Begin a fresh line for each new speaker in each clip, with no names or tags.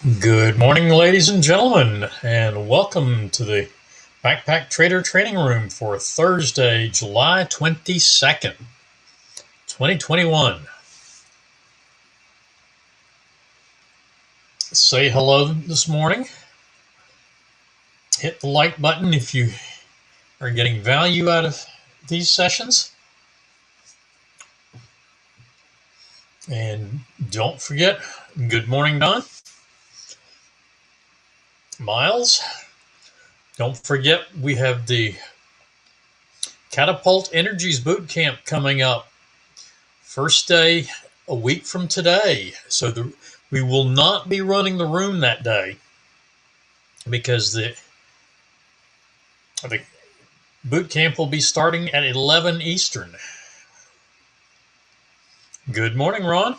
Good morning, ladies and gentlemen, and welcome to the Backpack Trader Training Room for Thursday, July 22nd, 2021. Say hello this morning. Hit the like button if you are getting value out of these sessions. And don't forget, good morning, Don. Miles, don't forget we have the Catapult Energies Boot Camp coming up. First day a week from today. So we will not be running the room that day because the boot camp will be starting at 11 Eastern. Good morning, Ron.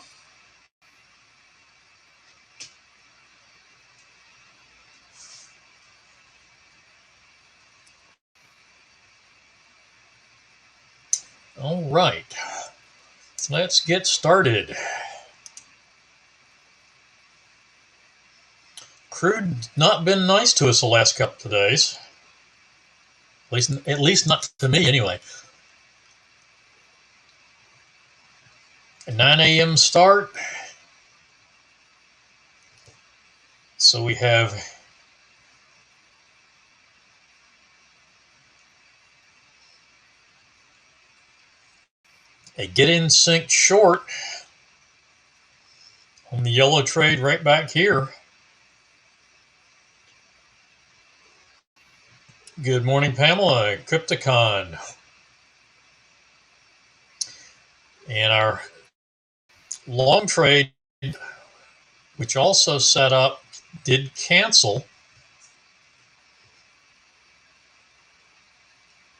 All right, let's get started. Crude not been nice to us the last couple of days. At least not to me anyway. A 9 a.m. start. So we have a get in sync short on the yellow trade right back here. Good morning, Pamela, Crypticon. And our long trade, which also set up, did cancel.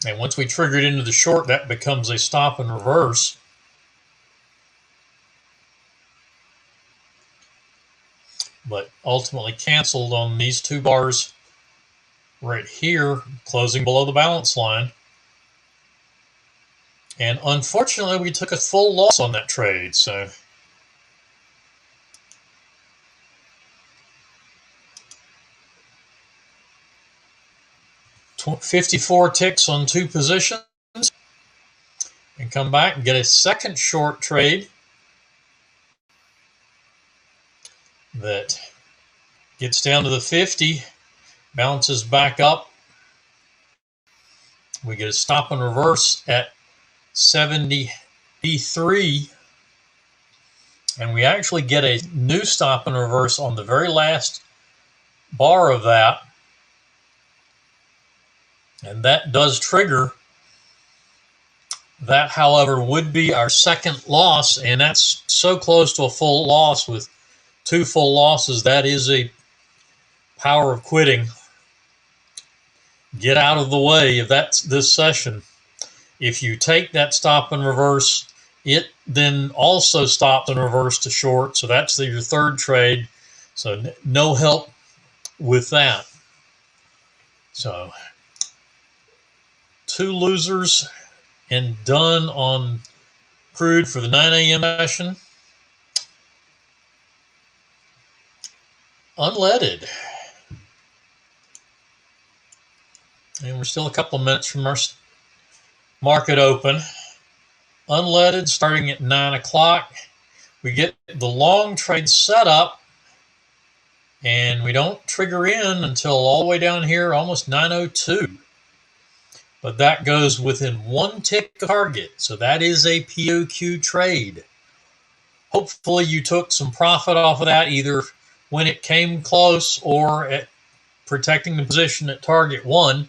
And once we triggered into the short, that becomes a stop and reverse. But ultimately canceled on these two bars right here, closing below the balance line. And unfortunately, we took a full loss on that trade. So $54 ticks on two positions, and come back and get a second short trade that gets down to the 50, bounces back up. We get a stop and reverse at 73, and we actually get a new stop and reverse on the very last bar of that. And that does trigger. That, however, would be our second loss, and that's so close to a full loss with two full losses. That is a power of quitting. Get out of the way if that's this session. If you take that stop and reverse, it then also stopped and reversed to short. So that's your third trade. So no help with that. So two losers and done on crude for the 9 a.m. session. Unleaded. And we're still a couple of minutes from our market open. Unleaded starting at 9 o'clock. We get the long trade set up, and we don't trigger in until all the way down here, almost 9:02. But that goes within one tick of target. So that is a POQ trade. Hopefully you took some profit off of that, either when it came close or at protecting the position at target 1.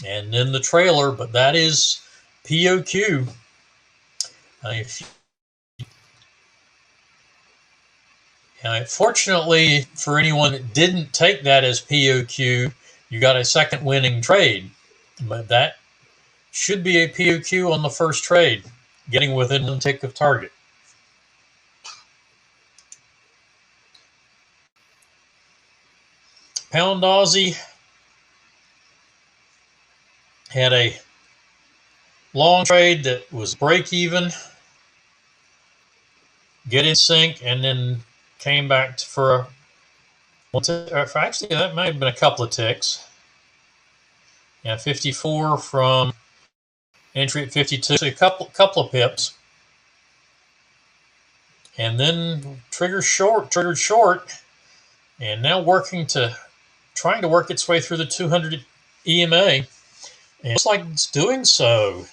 And then the trailer, but that is POQ. Fortunately, for anyone that didn't take that as POQ, you got a second winning trade. But that should be a POQ on the first trade, getting within one tick of target. Pound Aussie had a long trade that was break even, get in sync, and then came back for actually that may have been a couple of ticks. Yeah, 54 from entry at 52, so a couple of pips. And then triggered short, and now trying to work its way through the 200 EMA. And it looks like it's doing so,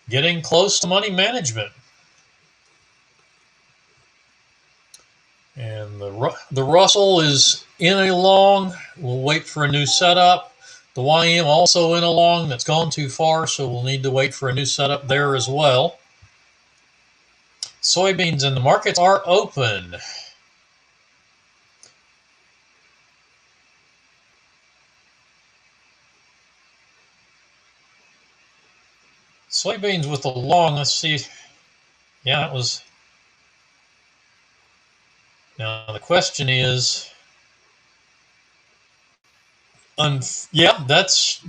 getting close to money management. And the Russell is in a long. We'll wait for a new setup. The YM also in a long that's gone too far, so we'll need to wait for a new setup there as well. Soybeans in the markets are open. Soybeans with the long, let's see. Yeah, that was. Now the question is, yeah, that's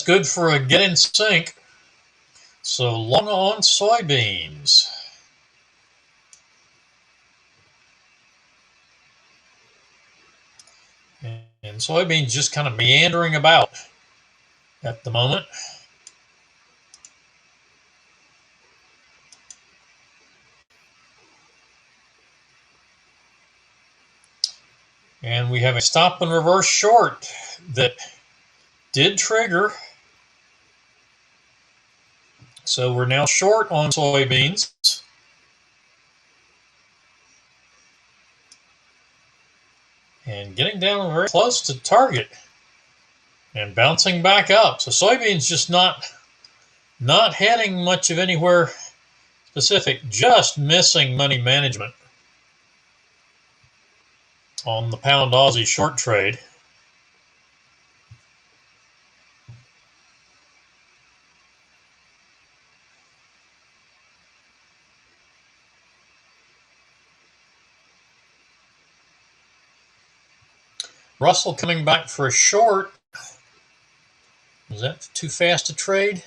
good for a get in sync. So long on soybeans. And soybeans just kind of meandering about at the moment. And we have a stop and reverse short that did trigger. So we're now short on soybeans. And getting down very close to target. And bouncing back up. So soybeans just not heading much of anywhere specific, just missing money management on the pound Aussie short trade. Russell coming back for a short. Was that too fast to trade?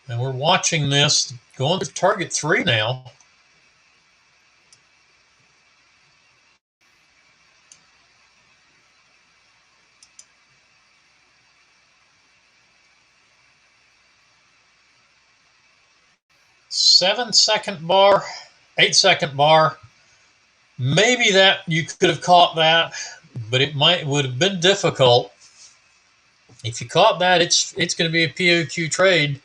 And we're watching this going to target 3 now. Seven-second bar, 8-second bar. Maybe that you could have caught that, but would have been difficult. If you caught that, it's going to be a POQ trade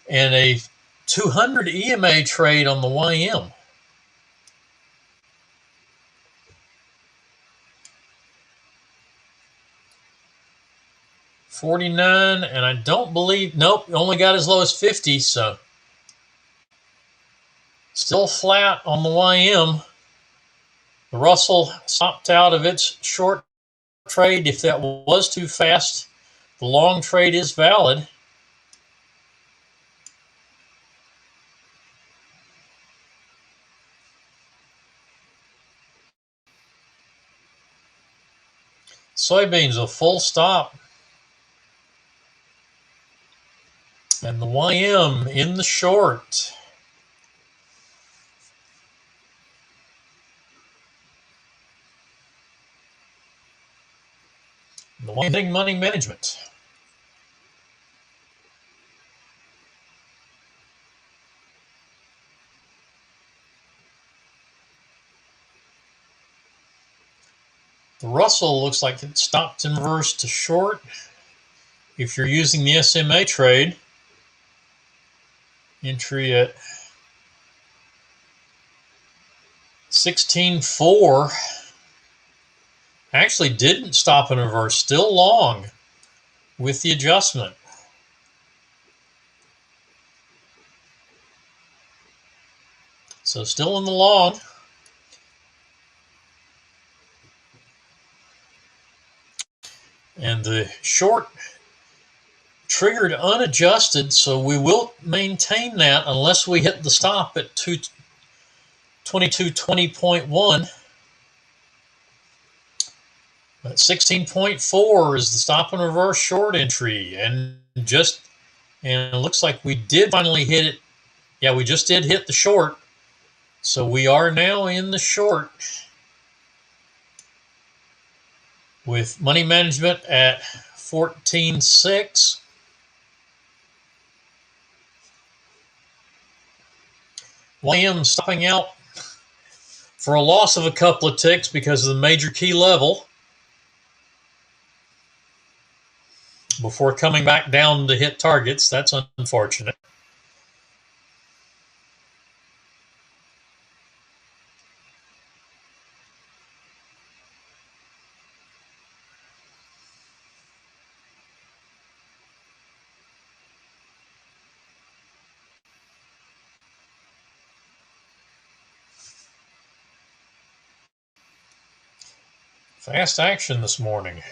and a 200 EMA trade on the YM. $49, and I don't believe, nope, only got as low as 50, so still flat on the YM. The Russell stopped out of its short trade. If that was too fast, the long trade is valid. Soybeans a full stop. And the YM in the short. The YM hitting money management. The Russell looks like it stopped in reverse to short. If you're using the SMA trade, entry at 16.4. Actually didn't stop in reverse, still long with the adjustment. So still in the long. And the short triggered unadjusted, so we will maintain that unless we hit the stop at 2220.1. But 16.4 is the stop and reverse short entry, and it looks like we did finally hit it. Yeah, we just did hit the short. So we are now in the short with money management at 14.6. YM stopping out for a loss of a couple of ticks because of the major key level before coming back down to hit targets. That's unfortunate. Fast action this morning.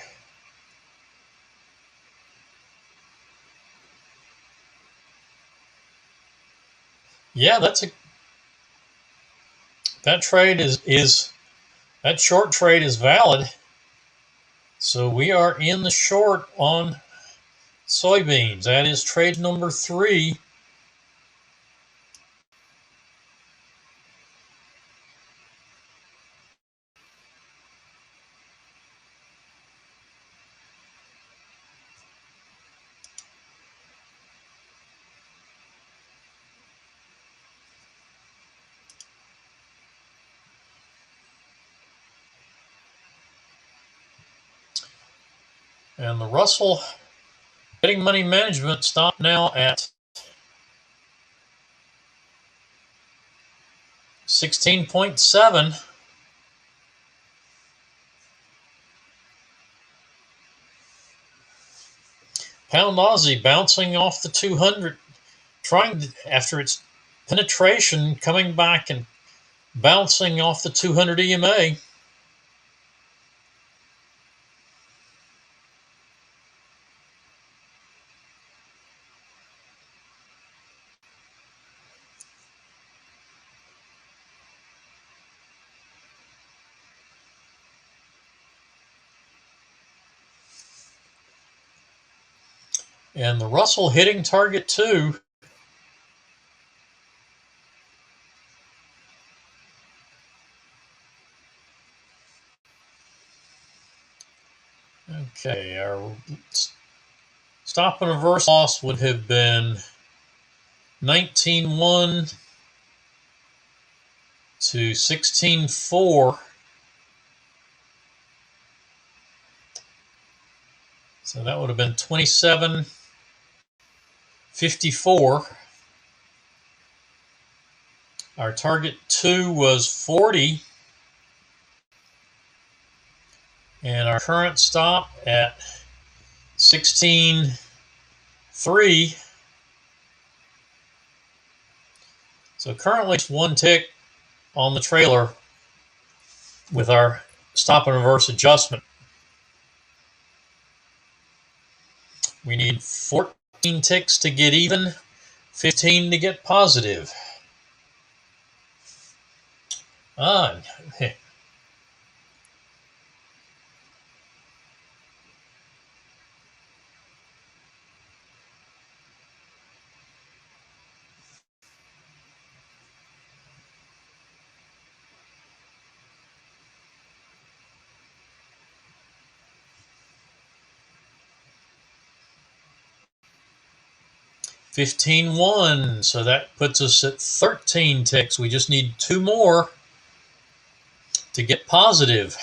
Yeah, that trade is that short trade is valid. So we are in the short on soybeans. That is trade number 3. And the Russell getting money management stop now at 16.7. Pound Aussie bouncing off the 200, trying to, after its penetration, coming back and bouncing off the 200 EMA. And the Russell hitting target 2. Okay, our stop and reverse loss would have been 19.1 to 16.4. So that would have been 27.54. Our target 2 was 40. And our current stop at 16.3. So currently it's 1 tick on the trailer with our stop and reverse adjustment. We need 14 ticks to get even, 15 to get positive. 15.1, so that puts us at 13 ticks. We just need 2 more to get positive.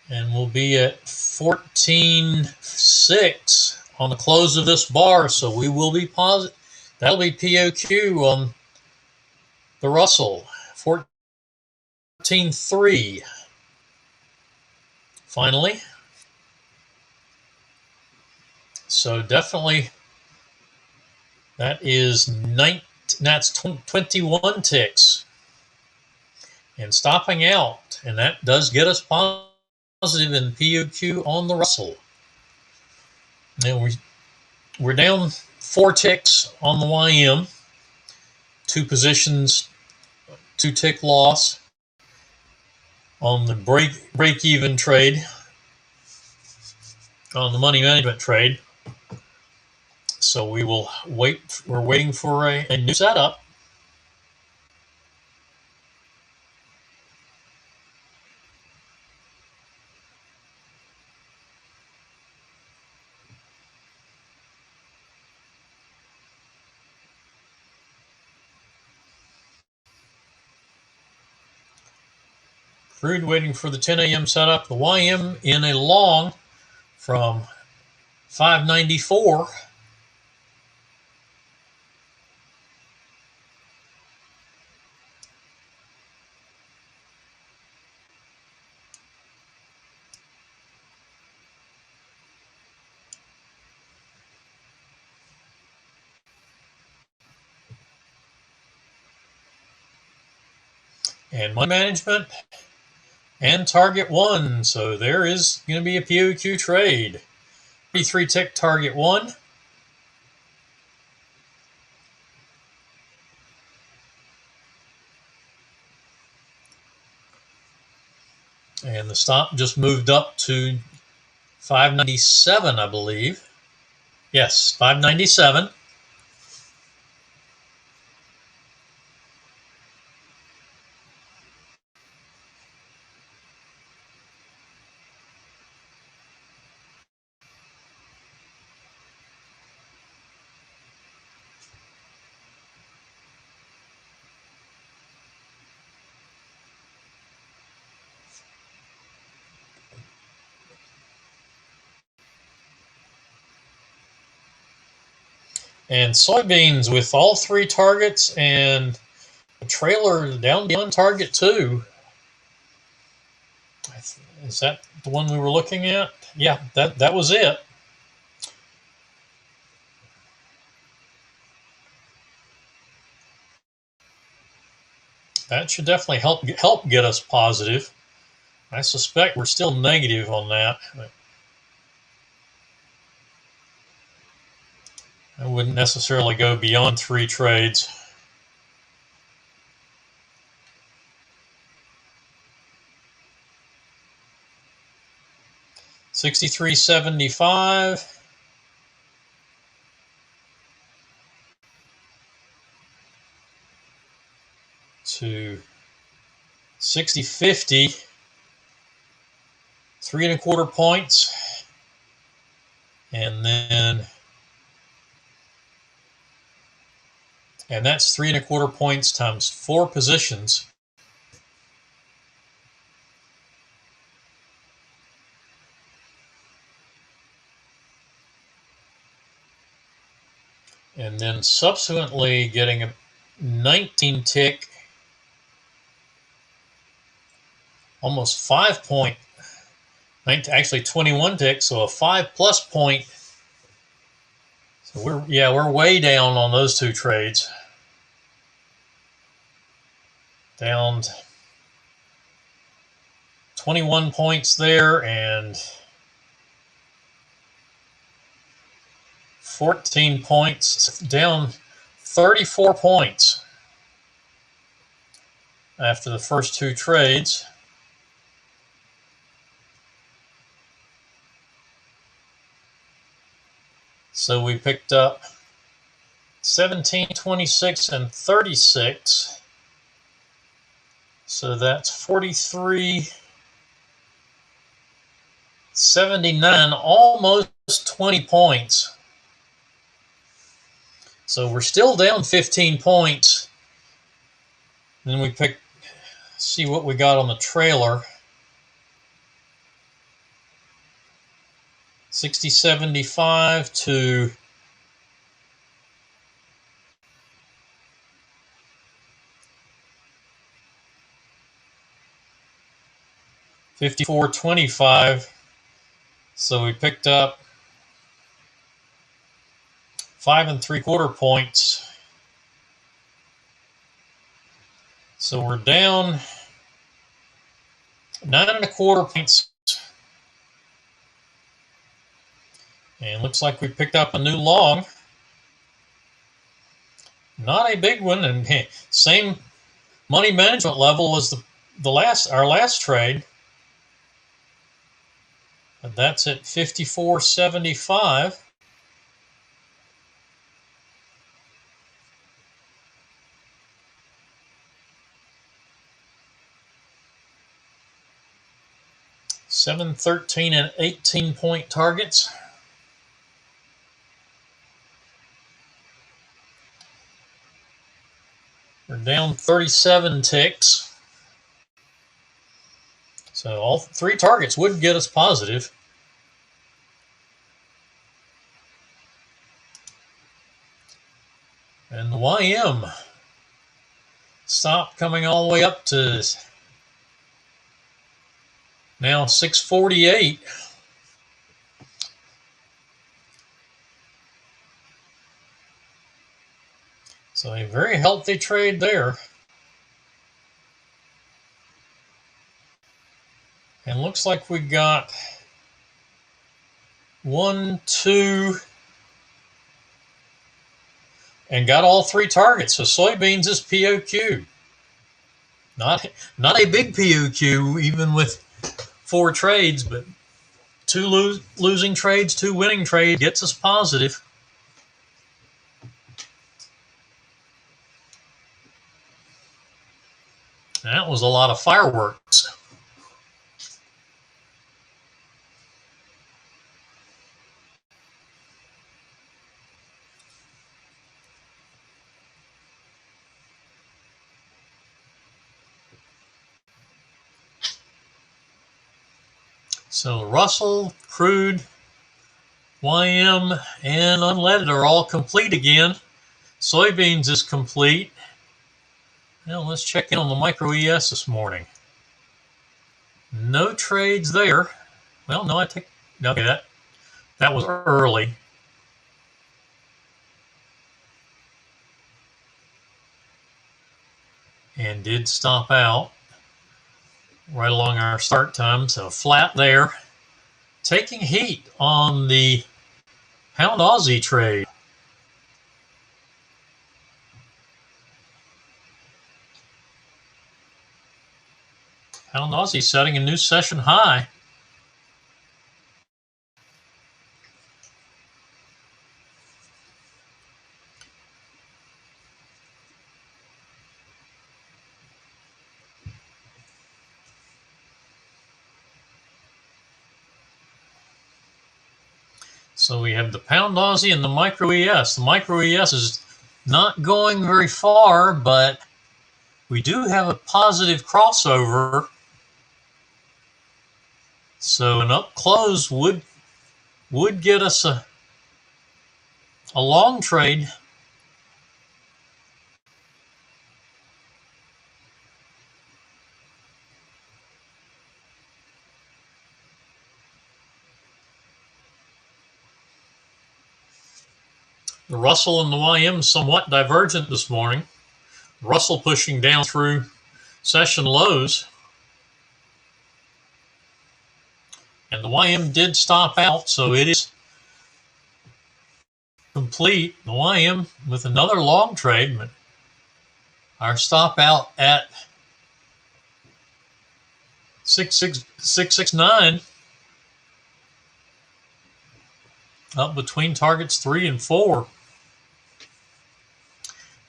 And we'll be at 14.6 on the close of this bar, so we will be positive. That'll be POQ on the Russell. 14.3. Finally. So definitely that's 21 ticks. And stopping out, and that does get us positive in POQ on the Russell. Now we're down 4 ticks on the YM, 2 positions, 2 tick loss on the break even trade, on the money management trade. So we will wait. We're waiting for a new setup. Crude waiting for the 10 a.m. setup. The YM in a long from 594. And money management and target 1. So there is going to be a POQ trade. 33 tick target 1. And the stop just moved up to 597, I believe. Yes, 597. And soybeans with all 3 targets and a trailer down beyond target 2. Is that the one we were looking at? Yeah, that was it. That should definitely help get us positive. I suspect we're still negative on that. I wouldn't necessarily go beyond 3 trades. $63.75 to $60.50, 3 1/4 points, and that's 3 1/4 points times 4 positions. And then subsequently getting a 19 tick, almost 5 point, actually 21 ticks, so a 5+ point. So we're way down on those 2 trades. Down 21 points there and 14 points, down 34 points after the first 2 trades. So we picked up 17, 26, and 36. So that's 43.79, almost 20 points. So we're still down 15 points. Then we see what we got on the trailer. 60.75 to $54.25. So we picked up 5 3/4 points. So we're down 9 1/4 points. And looks like we picked up a new long. Not a big one, and same money management level as our last trade. But that's at 54.75. $7, 13, and 18 point targets. We're down 37 ticks. So all three targets would get us positive. And the YM stopped coming all the way up to now 648. So a very healthy trade there. And looks like we got 1, 2, and got all three targets. So soybeans is POQ. Not a big POQ, even with 4 trades, but 2 losing trades, 2 winning trades gets us positive. That was a lot of fireworks. So Russell, crude, YM, and unleaded are all complete again. Soybeans is complete. Now let's check in on the micro ES this morning. No trades there. Well, no, okay, that was early. And did stop out right along our start time. So flat there. Taking heat on the Pound Aussie trade. Pound Aussie setting a new session high. So we have the Pound Aussie and the micro ES. The micro ES is not going very far, but we do have a positive crossover. So an up close would get us a long trade. The Russell and the YM somewhat divergent this morning. Russell pushing down through session lows. And the YM did stop out, so it is complete. The YM with another long trade, but our stop out at 669. Up between targets 3 and 4.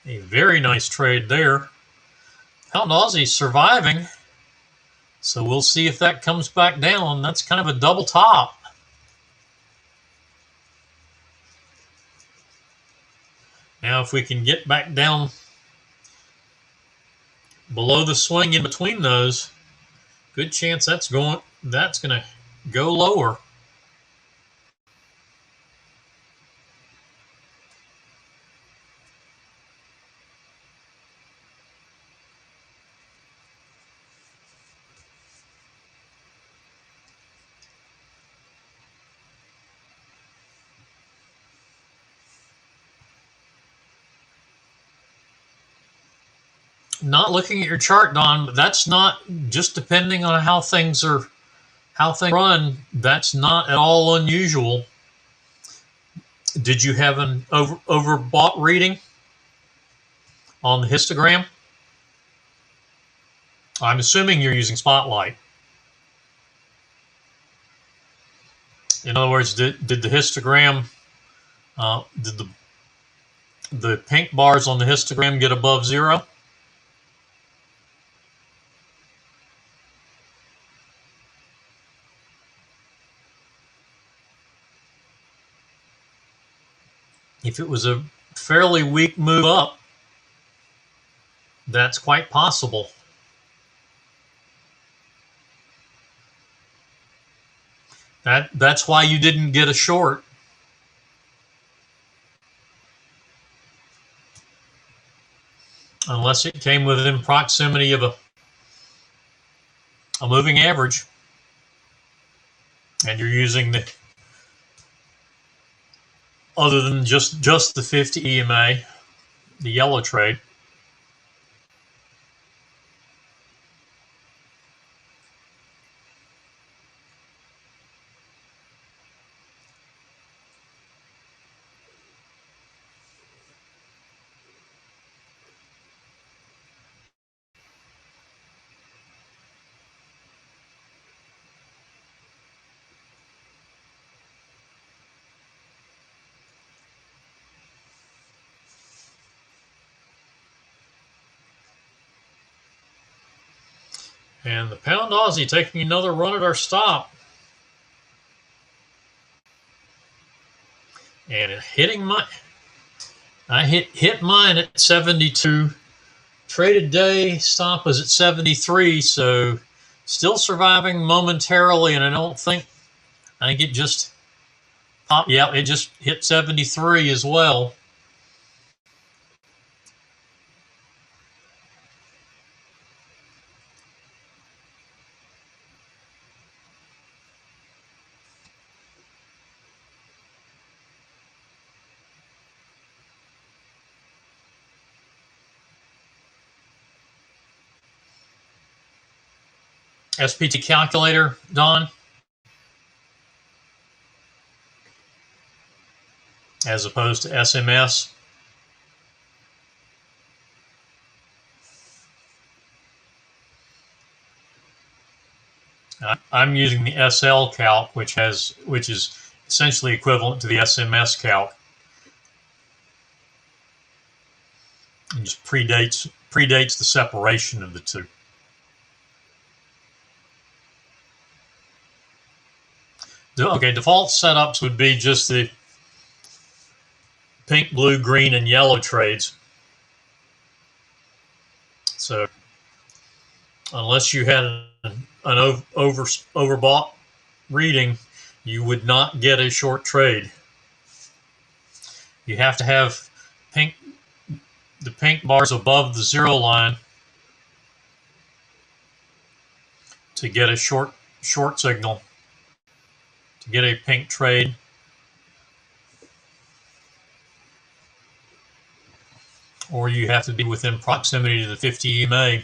A very nice trade there. Pound Aussie surviving. So we'll see if that comes back down. That's kind of a double top. Now if we can get back down below the swing in between those, good chance that's going to go lower. Not looking at your chart, Don, but that's not just depending on how things run. That's not at all unusual. Did you have an overbought reading on the histogram? I'm assuming you're using Spotlight. In other words, did the histogram, did the pink bars on the histogram get above 0? If it was a fairly weak move up, that's quite possible. That's why you didn't get a short. Unless it came within proximity of a moving average. And you're using the, other than just the 50 EMA, the yellow trade. And the pound Aussie taking another run at our stop. And hitting I hit mine at 72. Traded day stop was at 73, so still surviving momentarily, and I think it just popped. Yeah, it just hit 73 as well. SPT calculator, Don, as opposed to SMS. I'm using the SL calc, which is essentially equivalent to the SMS calc. It just predates the separation of the two. Okay, default setups would be just the pink, blue, green, and yellow trades. So unless you had an overbought reading, you would not get a short trade. You have to have the pink bars above the zero line to get a short signal, to get a pink trade. Or you have to be within proximity to the 50 EMA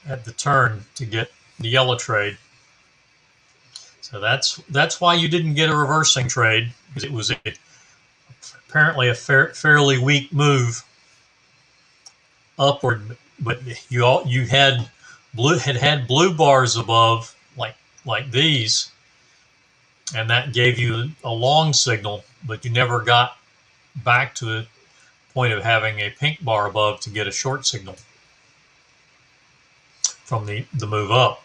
at the turn to get the yellow trade. So that's why you didn't get a reversing trade, because it was apparently a fairly weak move upward. But you had blue bars above like these, and that gave you a long signal, but you never got back to the point of having a pink bar above to get a short signal from the move up.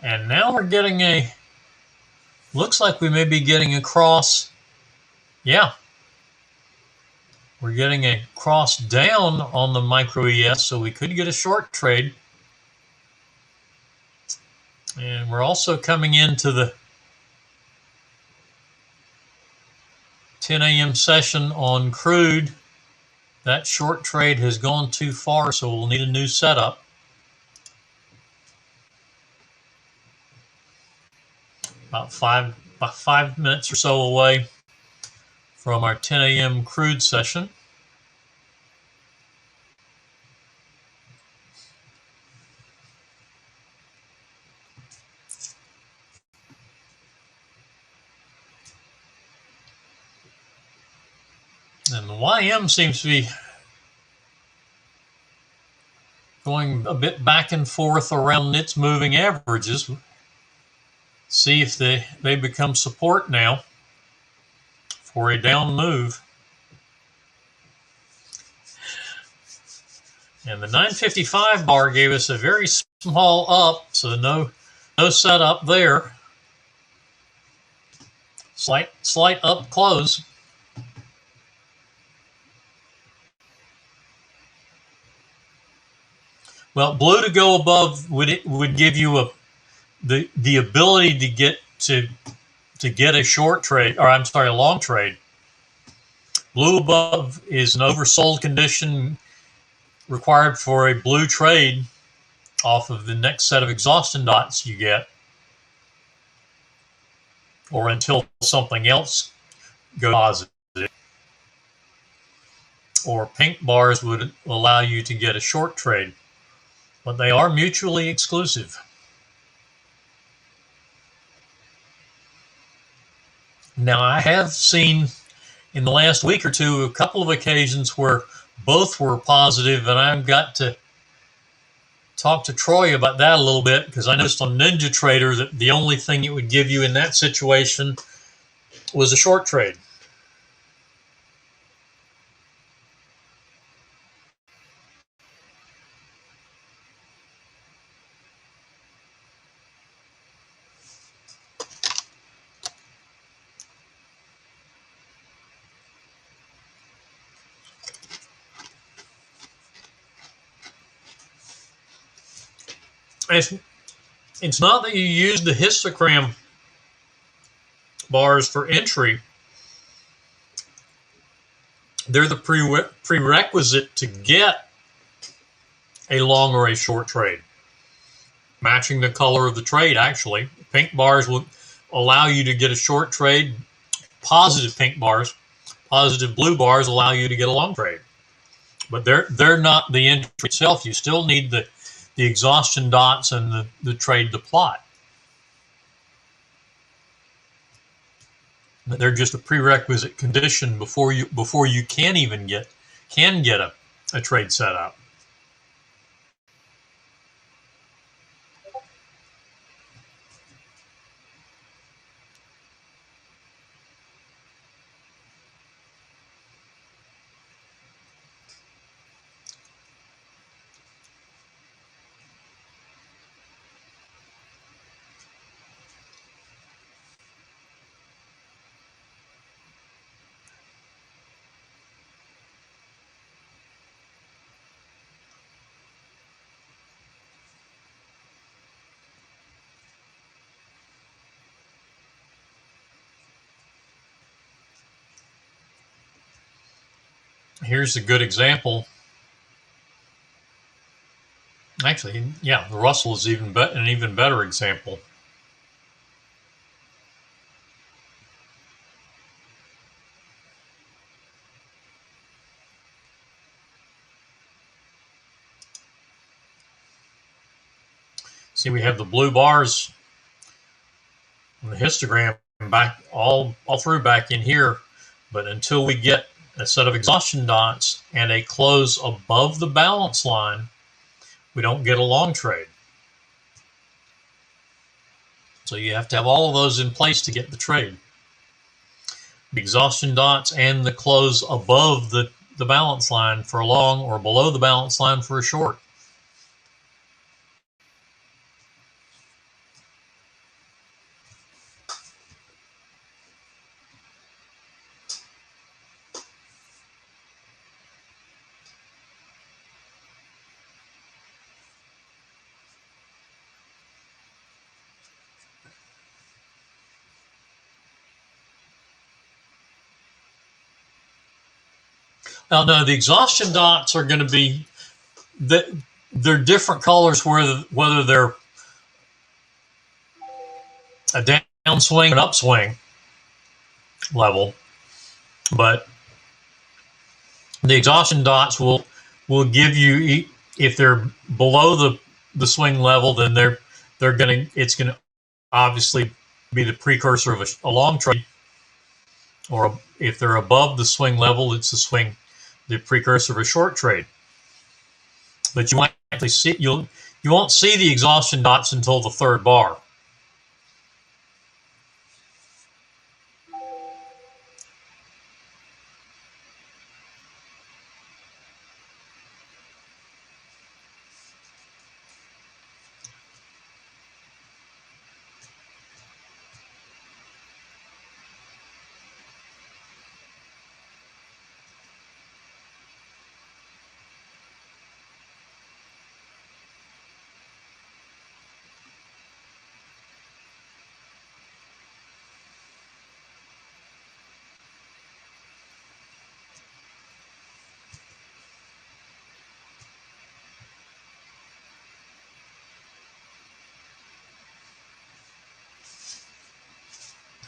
And now we're getting looks like we may be getting a cross. Yeah. We're getting a cross down on the micro ES, so we could get a short trade. And we're also coming into the 10 a.m. session on crude. That short trade has gone too far, so we'll need a new setup. About five minutes or so away from our 10 a.m. crude session. And the YM seems to be going a bit back and forth around its moving averages. See if they become support now for a down move. And the 955 bar gave us a very small up, so no setup there. Slight up close. Well, blue to go above would give you the ability to get a short trade, or I'm sorry, a long trade. Blue above is an oversold condition required for a blue trade off of the next set of exhaustion dots you get, or until something else goes positive. Or pink bars would allow you to get a short trade, but they are mutually exclusive. Now, I have seen in the last week or two a couple of occasions where both were positive, and I've got to talk to Troy about that a little bit, because I noticed on NinjaTrader that the only thing it would give you in that situation was a short trade. It's not that you use the histogram bars for entry. They're the prerequisite to get a long or a short trade. Matching the color of the trade, actually. Pink bars will allow you to get a short trade. Positive pink bars, positive blue bars allow you to get a long trade. But they're not the entry itself. You still need the exhaustion dots and the trade to plot. They're just a prerequisite condition before you can even get a trade set up. Here's a good example. Actually, yeah, the Russell is an even better example. See, we have the blue bars on the histogram back all through back in here, but until we get a set of exhaustion dots and a close above the balance line, we don't get a long trade. So you have to have all of those in place to get the trade. The exhaustion dots and the close above the balance line for a long, or below the balance line for a short. Now, no, the exhaustion dots are going to be they're different colors, whether they're a downswing or an upswing level, but the exhaustion dots will give you, if they're below the swing level, then it's going to obviously be the precursor of a long trade. or if they're above the swing level, it's the precursor of a short trade. But you might actually see you won't see the exhaustion dots until the third bar.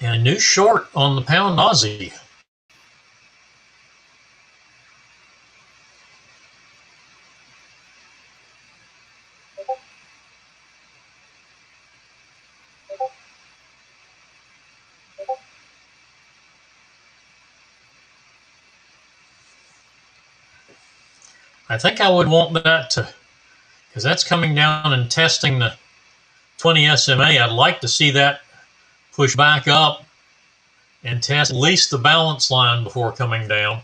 And a new short on the pound Aussie. I think I would want that to, because that's coming down and testing the 20 SMA. I'd like to see that push back up and test at least the balance line before coming down.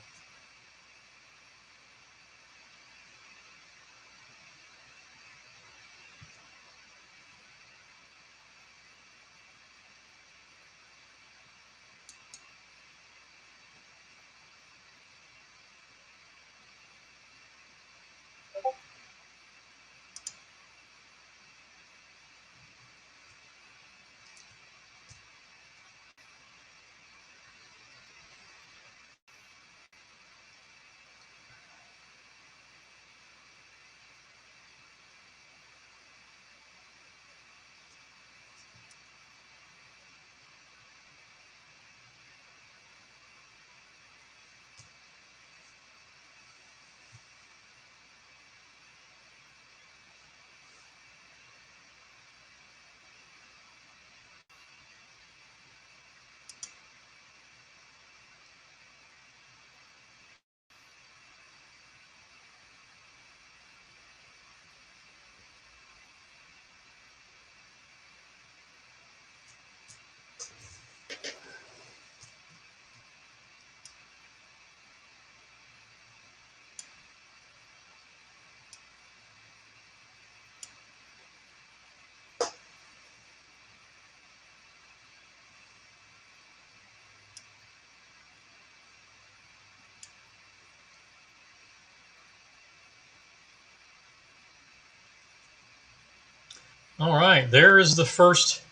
All right, there is the first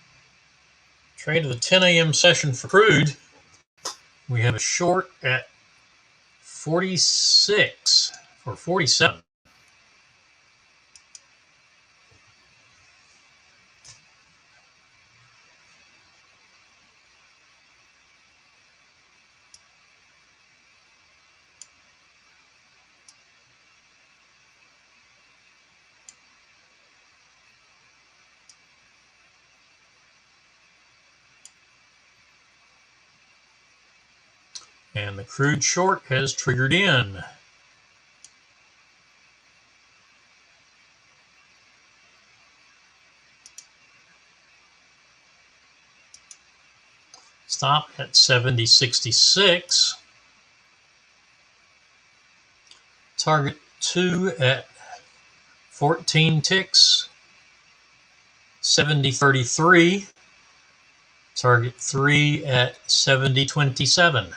trade of the 10 a.m. session for crude. We have a short at 46 or 47. And the crude short has triggered in. Stop at 70.66. Target 2 at 14 ticks. 70.33. Target 3 at 70.27.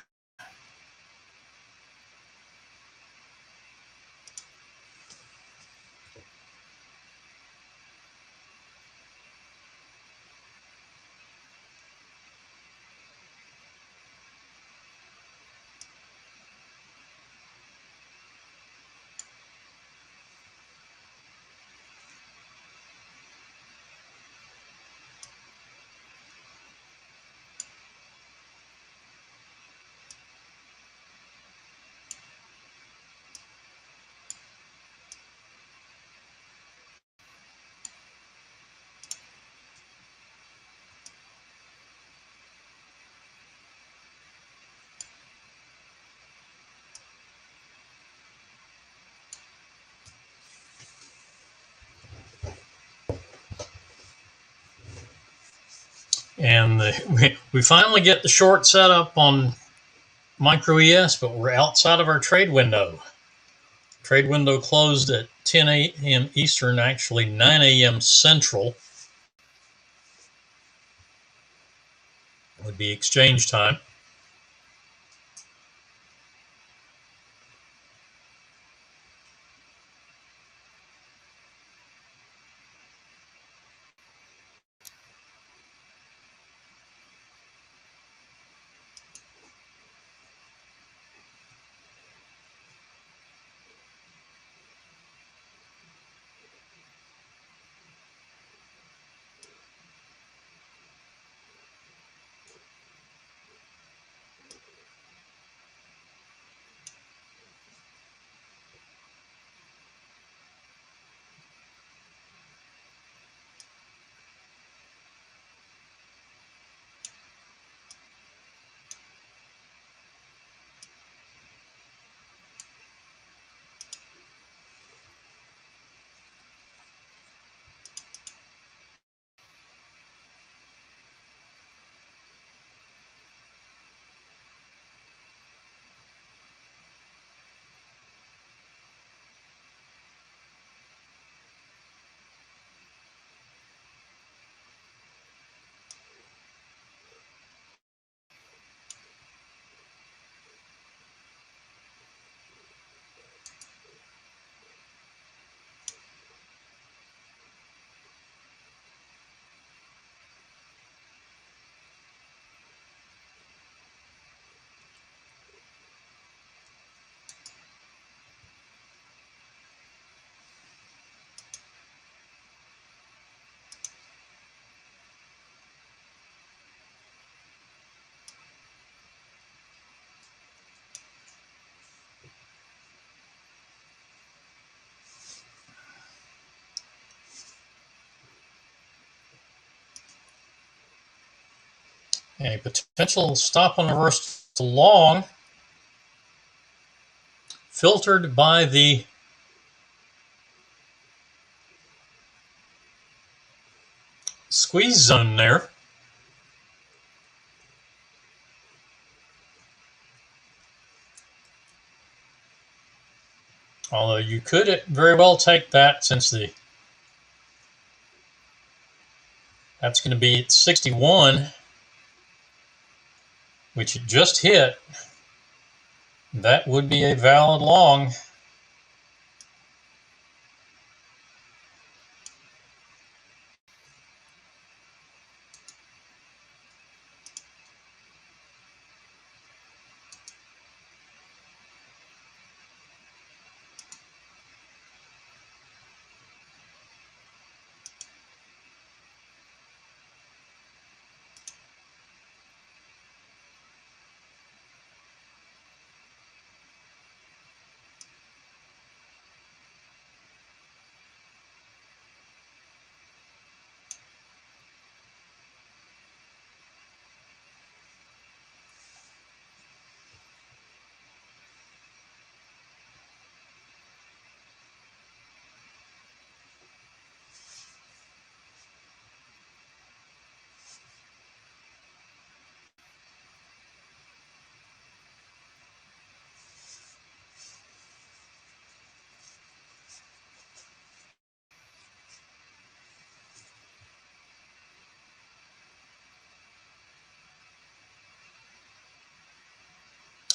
And we finally get the short setup on micro ES, but we're outside of our trade window. Trade window closed at 10 a.m. Eastern, actually 9 a.m. Central would be exchange time. A potential stop on reverse to long, filtered by the squeeze zone there. Although you could very well take that, since that's going to be at 61, which it just hit. That would be a valid long.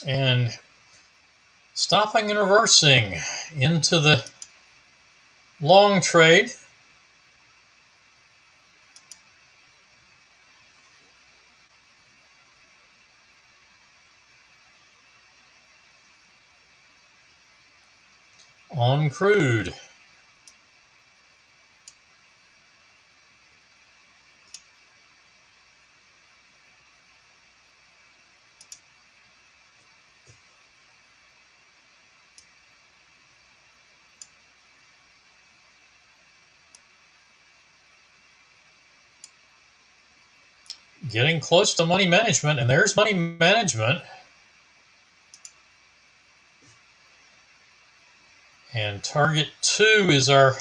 And stopping and reversing into the long trade. On crude. Getting close to money management, and there's money management. And target 2 is our,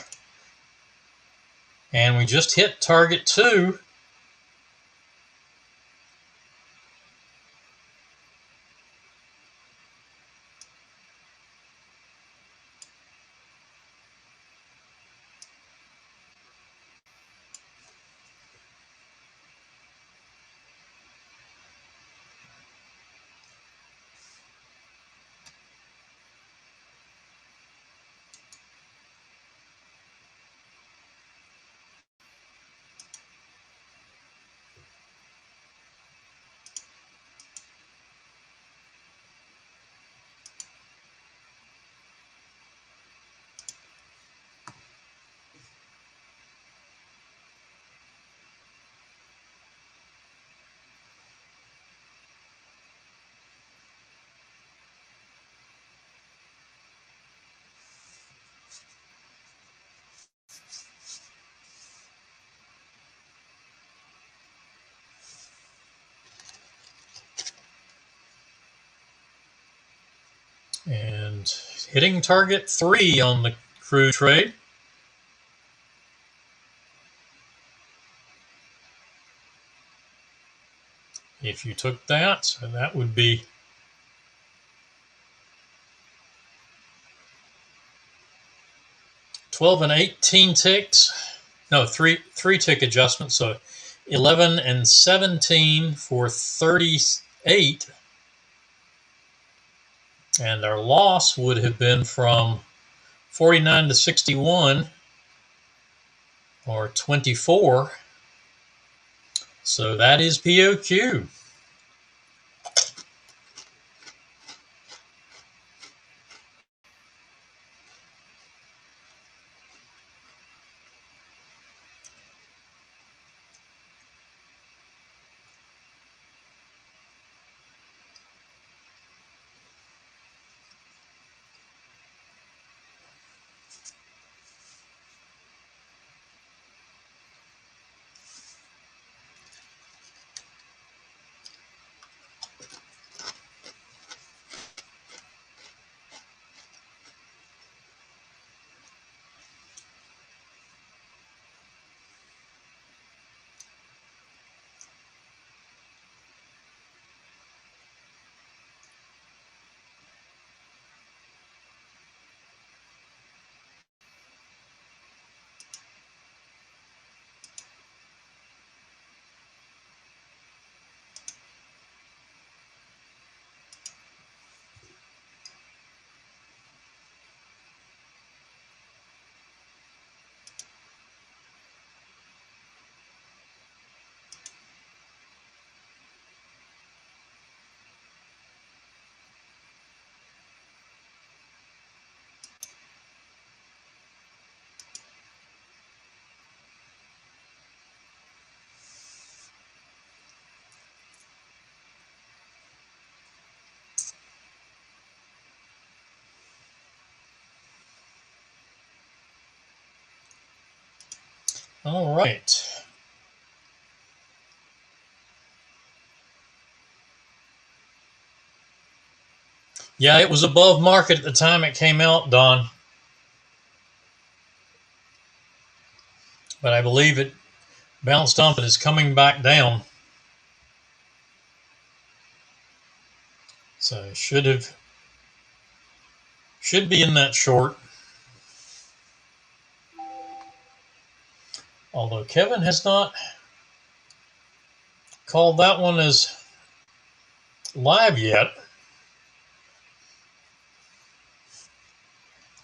and we just hit target 2. And hitting target 3 on the crude trade. If you took that, so that would be $12 and 18 ticks. No, three tick adjustments. So 11 and 17 for 38. And our loss would have been from 49 to 61, or 24. So that is POQ. All right. Yeah, it was above market at the time it came out, Don. But I believe it bounced up and is coming back down. So it should be in that short. Although Kevin has not called that one as live yet.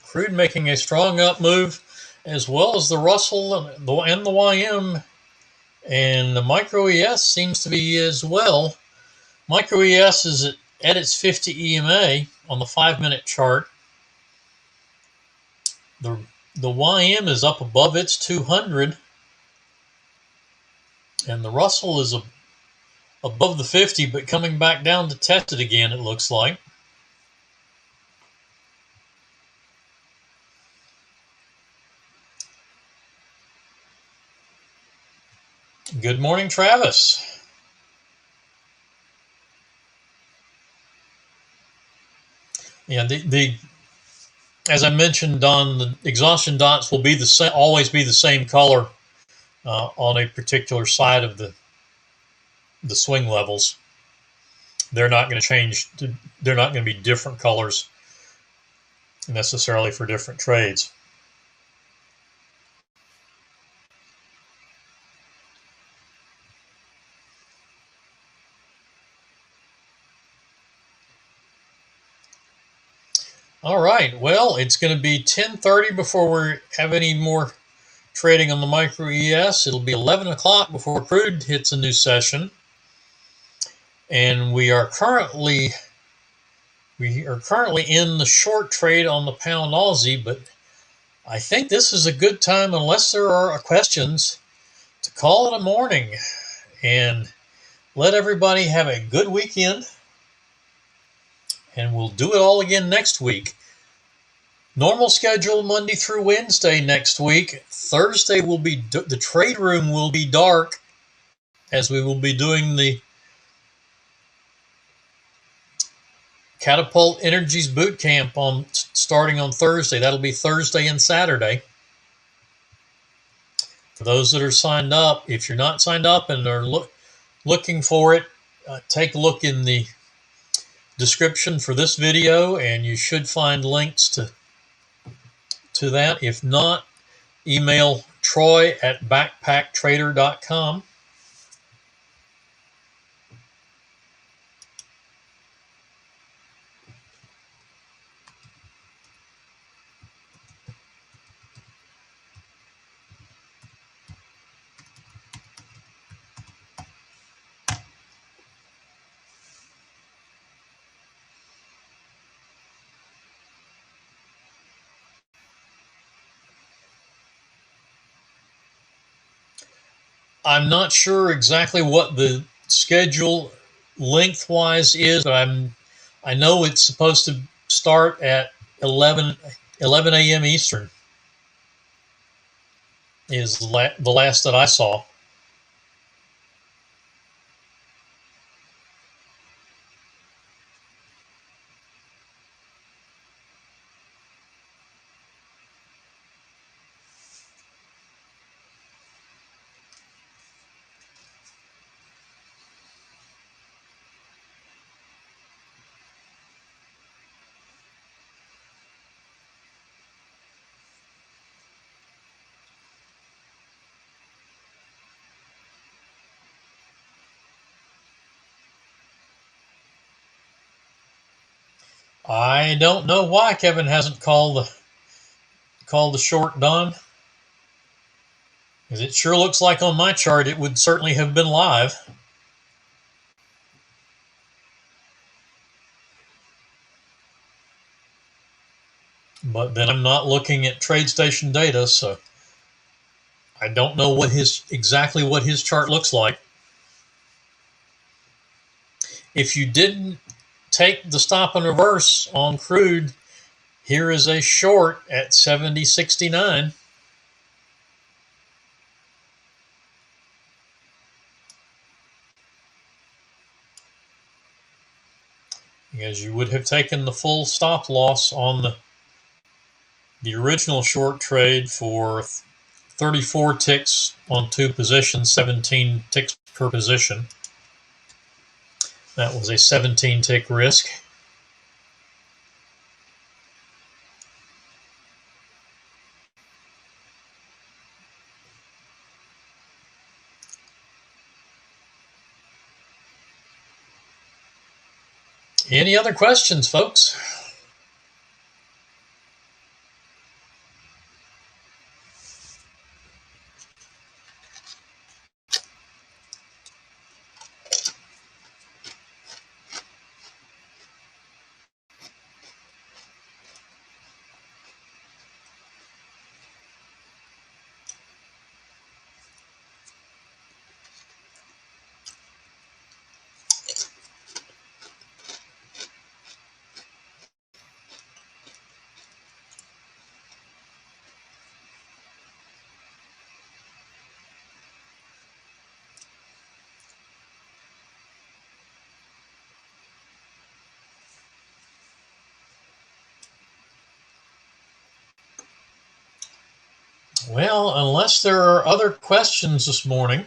Crude making a strong up move, as well as the Russell and the YM, and the Micro ES seems to be as well. Micro ES is at its 50 EMA on the 5-minute chart. The YM is up above its 200, and the Russell is above the 50, but coming back down to test it again, it looks like. Good morning, Travis. Yeah, as I mentioned, Don, the exhaustion dots will be always be the same color on a particular side of the swing levels. They're not going to change. They're not going to be different colors necessarily for different trades. All right. Well, it's going to be 10:30 before we have any more trading on the Micro ES. It'll be 11 o'clock before crude hits a new session. And we are currently in the short trade on the pound Aussie, but I think this is a good time, unless there are questions, to call it a morning and let everybody have a good weekend. And we'll do it all again next week. Normal schedule Monday through Wednesday next week. Thursday will be the trade room will be dark, as we will be doing the Catapult Energy's boot camp starting on Thursday. That'll be Thursday and Saturday. For those that are signed up, if you're not signed up and are looking for it, take a look in the description for this video, and you should find links to that. If not, email troy@backpacktrader.com. I'm not sure exactly what the schedule lengthwise is, but I know it's supposed to start at 11 a.m. Eastern is the last that I saw. I don't know why Kevin hasn't called the short done, because it sure looks like on my chart it would certainly have been live. But then I'm not looking at TradeStation data, so I don't know exactly what his chart looks like. If you didn't take the stop and reverse on crude, here is a short at 70.69. Because you would have taken the full stop loss on the original short trade for 34 ticks on two positions, 17 ticks per position. That was a 17 tick risk. Any other questions, folks? Well, unless there are other questions this morning,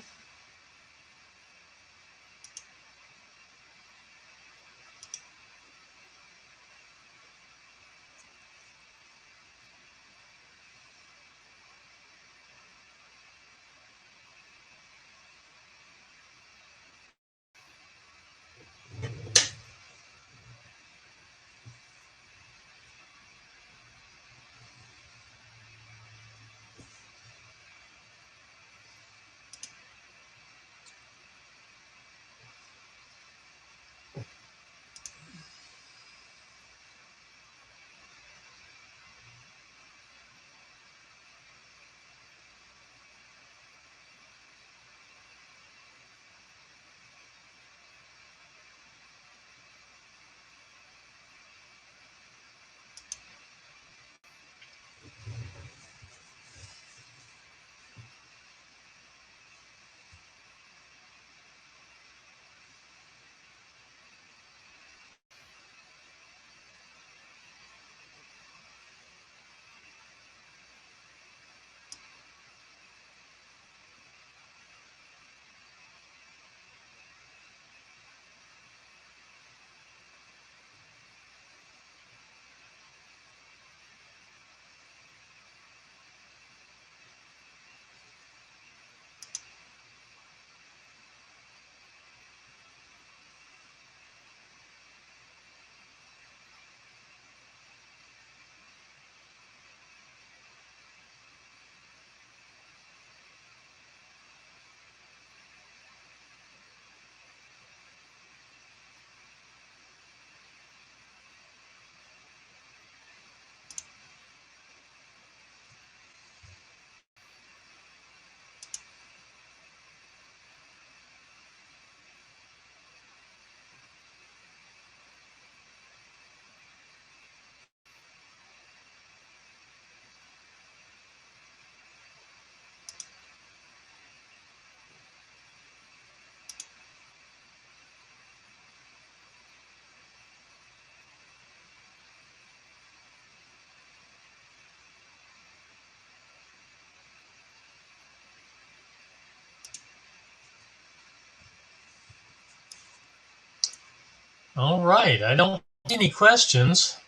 All right, I don't see any questions.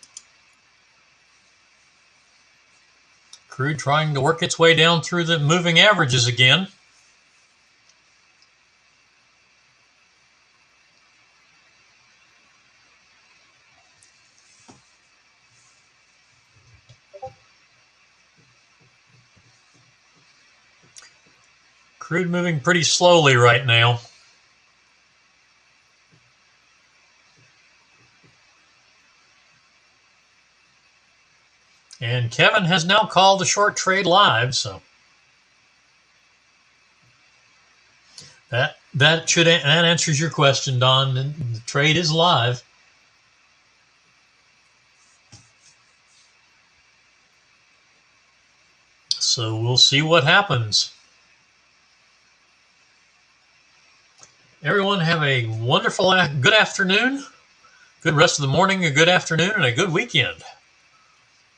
Crude trying to work its way down through the moving averages again. Crude moving pretty slowly right now. And Kevin has now called the short trade live, so that answers your question, Don. The trade is live. So we'll see what happens. Everyone have a wonderful, good afternoon, good rest of the morning, a good afternoon, and a good weekend.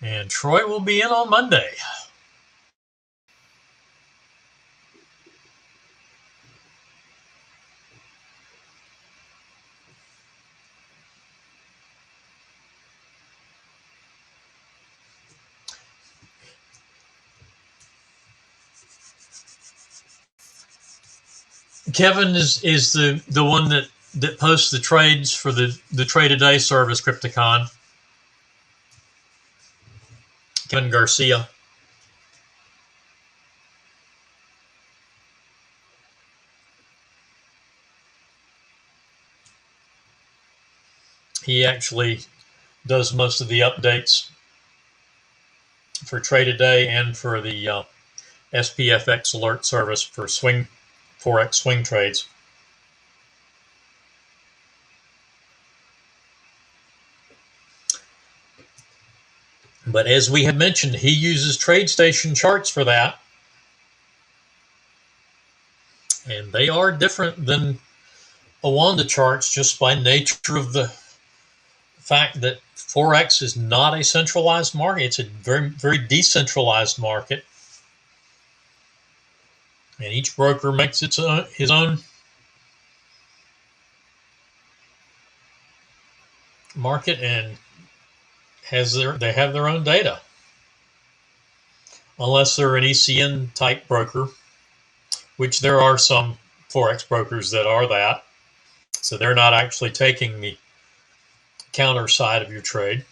And Troy will be in on Monday. Kevin is the one that posts the trades for the Trade a Day service, Crypticon. Kevin Garcia. He actually does most of the updates for Trade a Day and for the SPFX alert service for Forex swing trades. But as we have mentioned, he uses TradeStation charts for that. And they are different than Awanda charts just by nature of the fact that Forex is not a centralized market. It's a very, very decentralized market. And each broker makes his own market and they have their own data. Unless they're an ECN type broker, which there are some Forex brokers that are that. So they're not actually taking the counter side of your trade.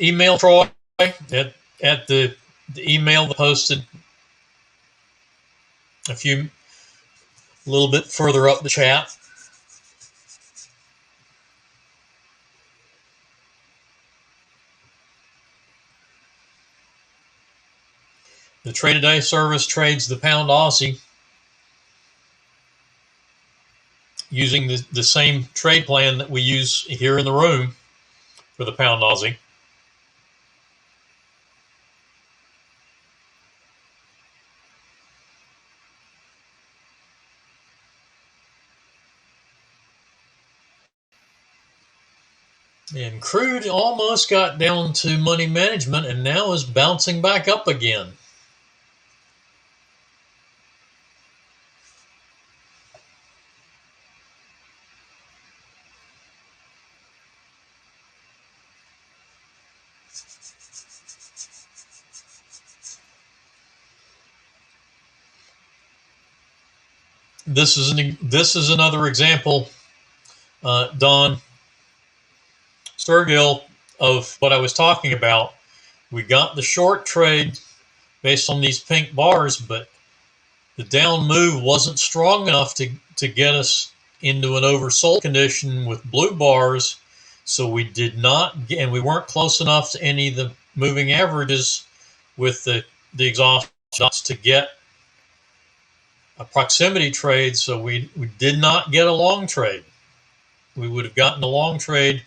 Email Troy at the email posted a little bit further up the chat. The Trade a Day service trades the pound Aussie using the same trade plan that we use here in the room for the pound Aussie. And crude almost got down to money management and now is bouncing back up again. This is another example, Don Sturgill, of what I was talking about. We got the short trade based on these pink bars, but the down move wasn't strong enough to get us into an oversold condition with blue bars. So we did not, and we weren't close enough to any of the moving averages with the exhaust shots to get a proximity trade. So we did not get a long trade. We would have gotten a long trade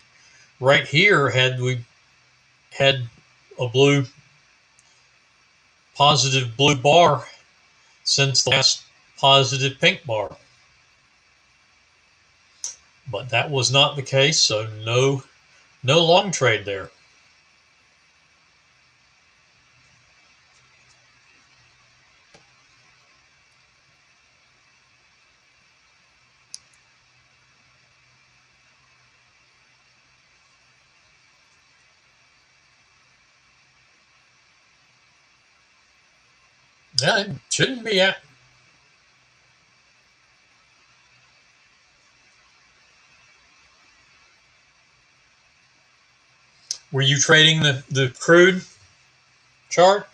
right here had we had a positive blue bar since the last positive pink bar. But that was not the case, so no long trade there. Yeah, it shouldn't be at. Were you trading the crude chart?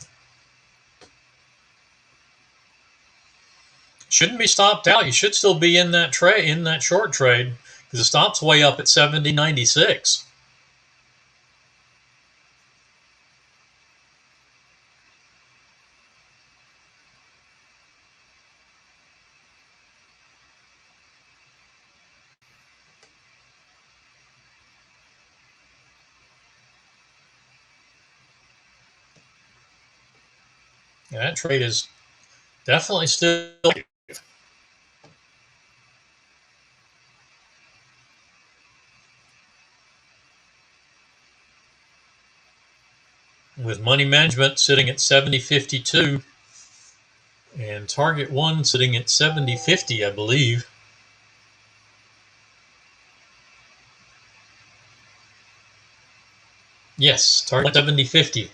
Shouldn't be stopped out. You should still be in that trade, in that short trade, because the stop's way up at 70.96. Yeah, that trade is definitely still with money management sitting at 70.52 and target one sitting at 70.50, I believe. Yes, target 70.50.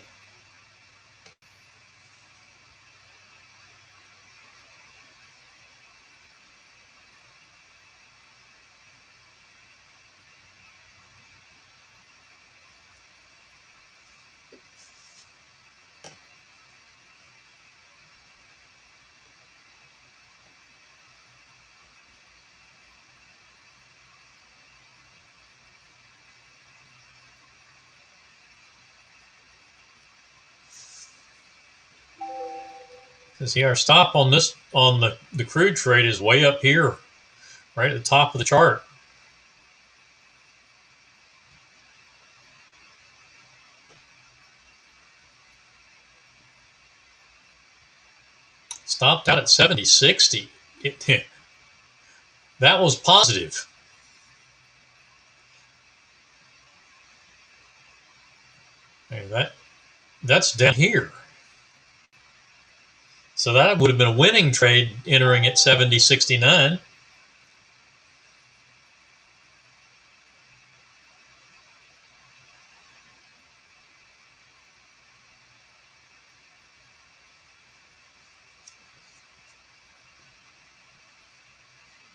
See, our stop on this on the crude trade is way up here, right at the top of the chart. Stopped out at 70.60. That was positive. Hey, that's down here. So that would have been a winning trade entering at 70.69.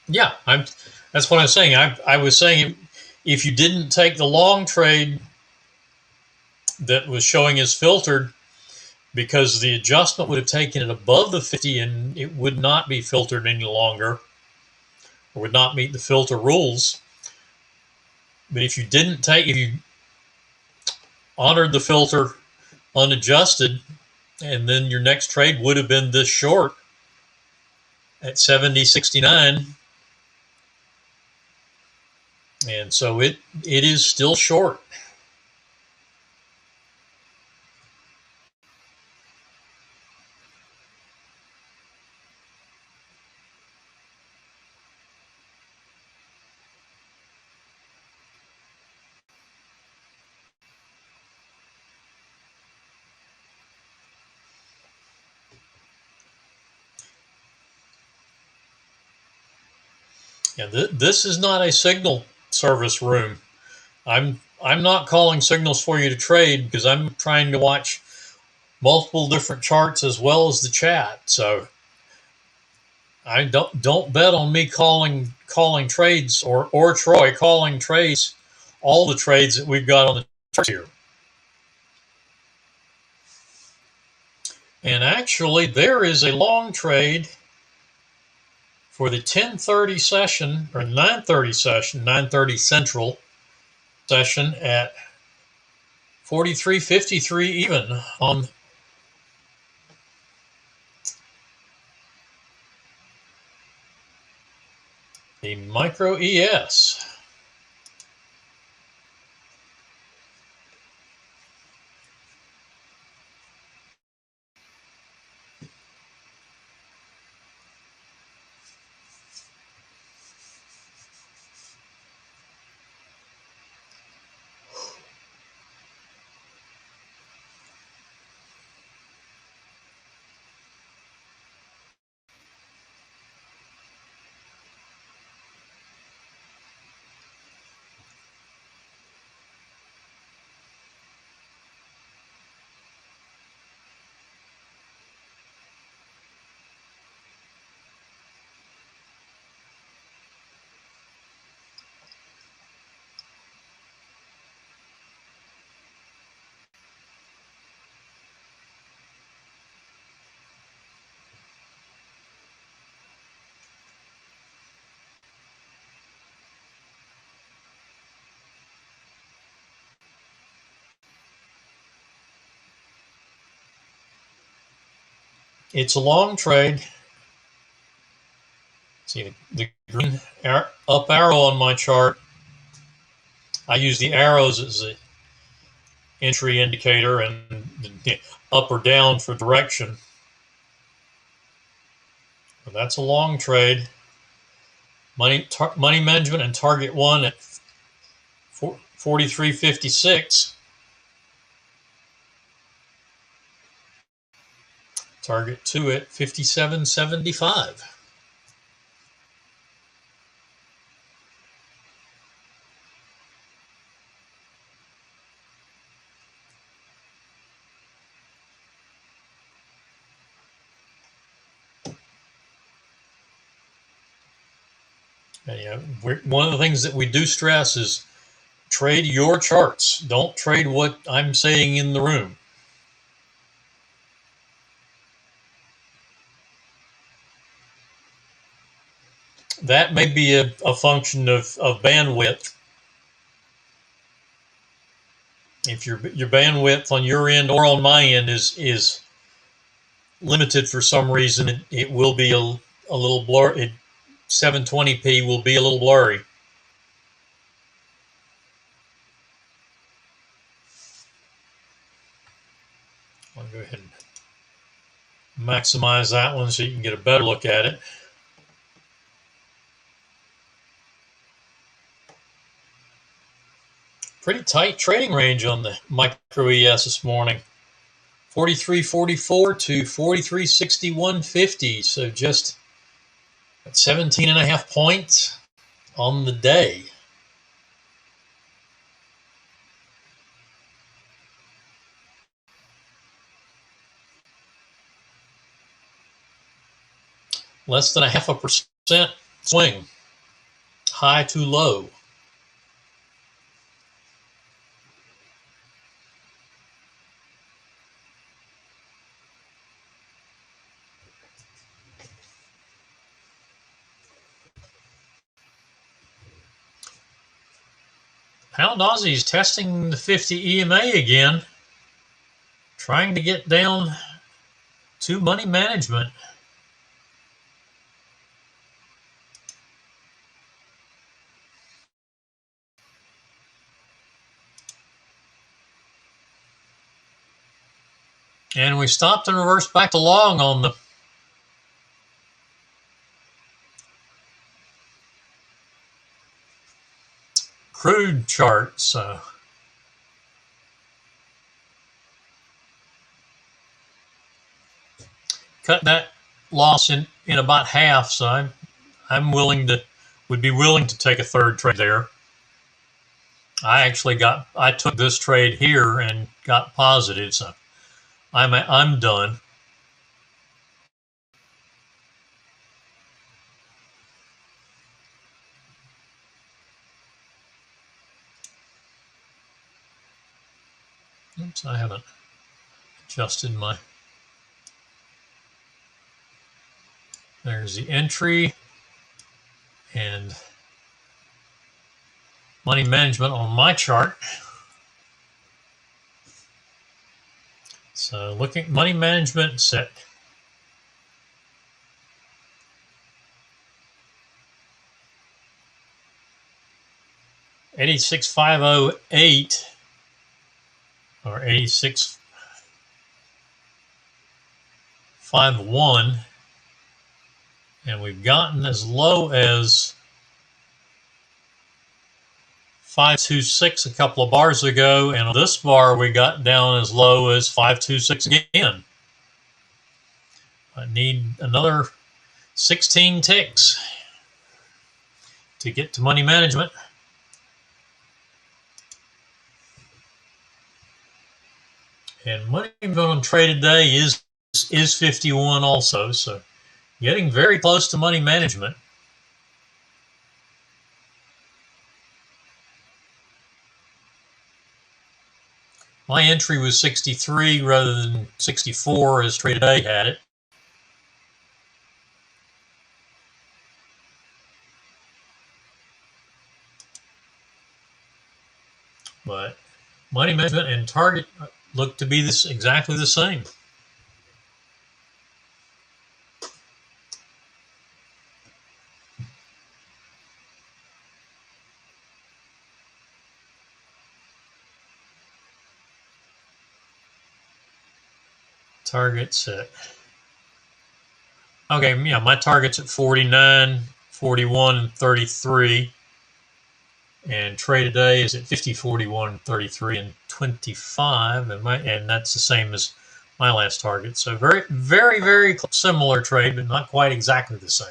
Yeah, that's what I'm saying. I was saying if you didn't take the long trade that was showing as filtered, because the adjustment would have taken it above the 50 and it would not be filtered any longer, or would not meet the filter rules. But if you honored the filter unadjusted, and then your next trade would have been this short at 70.69. And so it is still short. Yeah, this is not a signal service room. I'm not calling signals for you to trade because I'm trying to watch multiple different charts as well as the chat. So I don't bet on me calling trades, or Troy calling trades, all the trades that we've got on the chart here. And actually, there is a long trade for the 10:30 session or 9:30 session, 9:30 Central session at 43.53 even on the micro ES. It's a long trade. See the green up arrow on my chart. I use the arrows as an entry indicator and up or down for direction. But that's a long trade. Money management and target 1 at 43.56. Target 2 at 57.75. And, one of the things that we do stress is trade your charts. Don't trade what I'm saying in the room. That may be a function of bandwidth. If your bandwidth on your end or on my end is limited for some reason, it will be a little blurry. 720p will be a little blurry. I'll go ahead and maximize that one so you can get a better look at it. Pretty tight trading range on the micro ES this morning. 43.44 to 43.6150. So just 17.5 points on the day. Less than 0.5% swing, high to low. Pound Aussie is testing the 50 EMA again, trying to get down to money management. And we stopped and reversed back to long on the crude chart. So cut that loss in about half. So would be willing to take a third trade there. I took this trade here and got positive. So I'm done. Oops, I haven't adjusted my. There's the entry and money management on my chart. So looking at money management set. $86,508 or 86,501, and we've gotten as low as 526 a couple of bars ago, and on this bar we got down as low as 526 again. I need another 16 ticks to get to money management. And money on trade today is 51 also, so getting very close to money management. My entry was 63 rather than 64 as trade today had it. But money management and target look to be exactly the same. target's at, okay, yeah, my target's at 49, 41, and 33. And trade today is at 50, 41, 33, and 25. And that's the same as my last target. So very, very, very similar trade, but not quite exactly the same.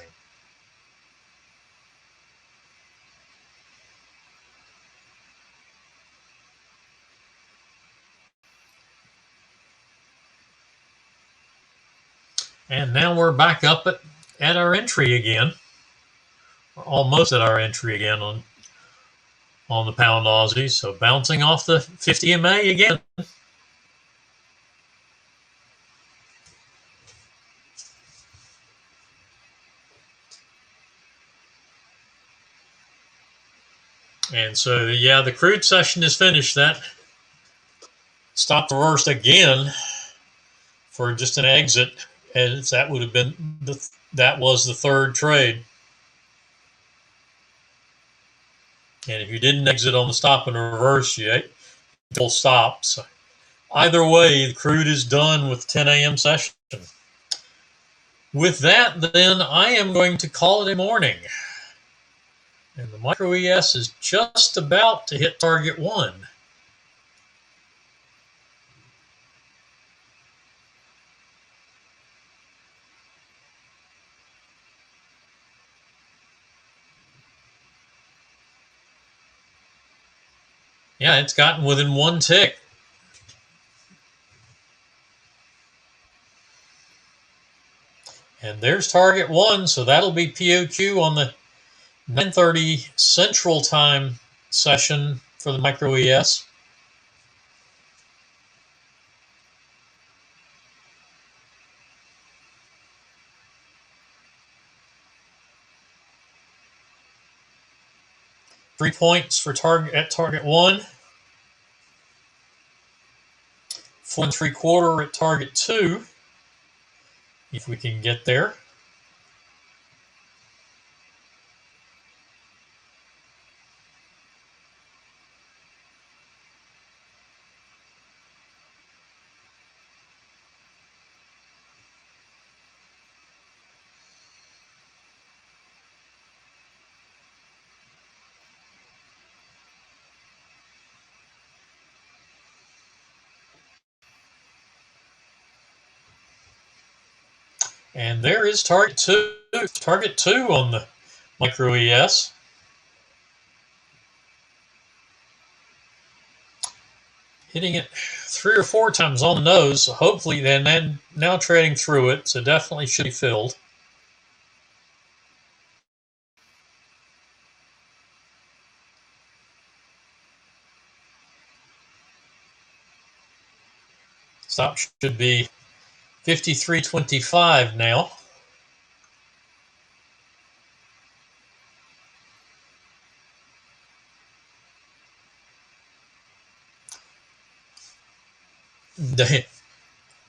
And now we're back up at our entry again, or almost at our entry again on the pound Aussie. So bouncing off the 50 MA again. And so, yeah, the crude session is finished. That stopped reversed again for just an exit, and that would have been that was the third trade. And if you didn't exit on the stop and reverse, you full stop. So either way, the crude is done with 10 a.m. session. With that, then I am going to call it a morning. And the micro ES is just about to hit target 1. Yeah, it's gotten within 1 tick. And there's target 1, so that'll be POQ on the 9:30 Central Time session for the micro ES. Three points for target 1. 4 3/4 at target 2, if we can get there. And there is target 2 on the micro ES. Hitting it 3 or 4 times on the nose, so hopefully then now trading through it, so definitely should be filled. Stop should be 53.25 now.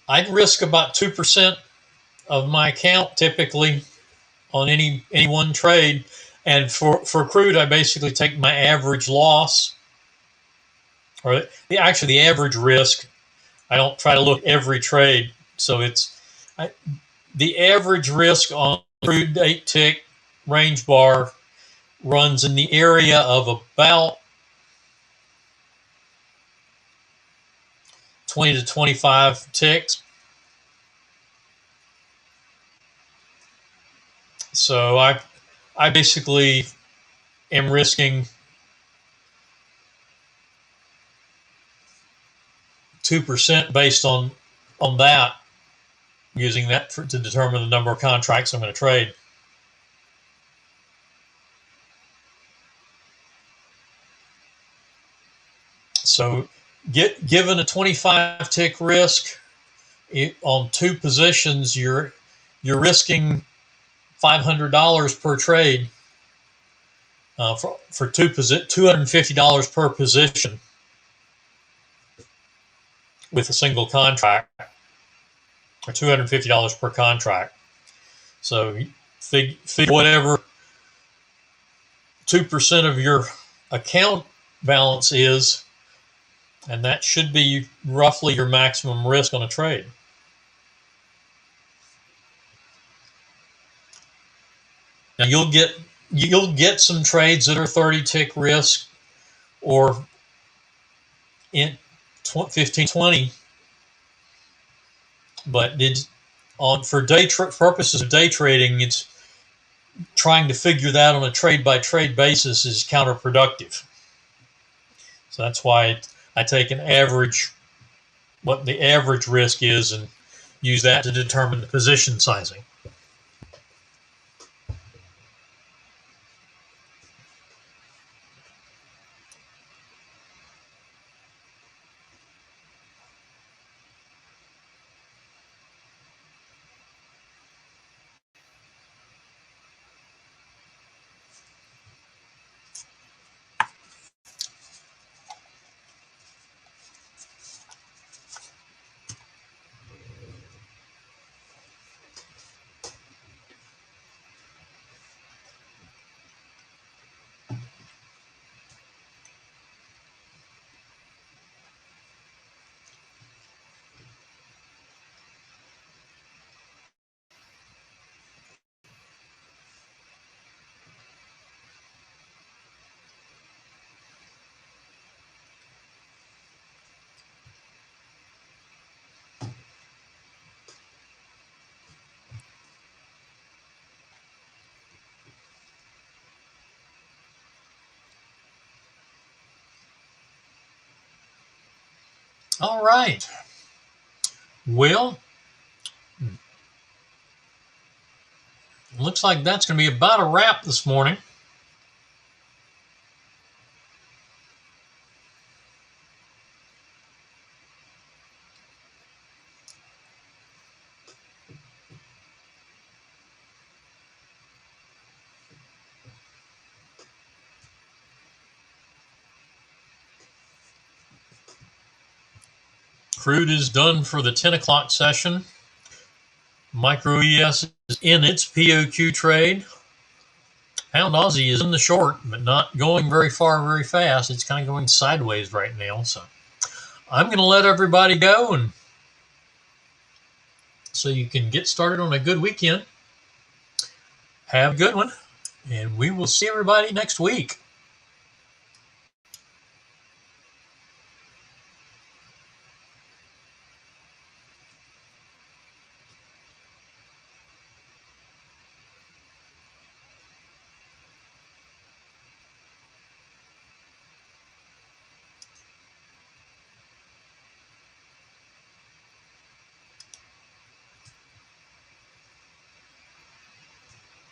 I'd risk about 2% of my account typically on any one trade, and for crude I basically take my average loss, or the average risk. I don't try to look every trade, so it's the average risk on crude 8-tick range bar runs in the area of about 20 to 25 ticks. So I basically am risking 2% based on that, using that to determine the number of contracts I'm going to trade. So given a 25 tick risk on 2 positions, you're risking $500 per trade for $250 per position with a single contract, or $250 per contract. So figure whatever 2% of your account balance is, and that should be roughly your maximum risk on a trade. Now you'll get some trades that are 30 tick risk or in 15, 20, but for purposes of day trading, it's trying to figure that on a trade by trade basis is counterproductive. So that's why I take an average, what the average risk is, and use that to determine the position sizing. All right. Well, looks like that's going to be about a wrap this morning. Crude is done for the 10 o'clock session. Micro ES is in its POQ trade. Pound Aussie is in the short, but not going very far, very fast. It's kind of going sideways right now. So I'm going to let everybody go, and so you can get started on a good weekend. Have a good one, and we will see everybody next week.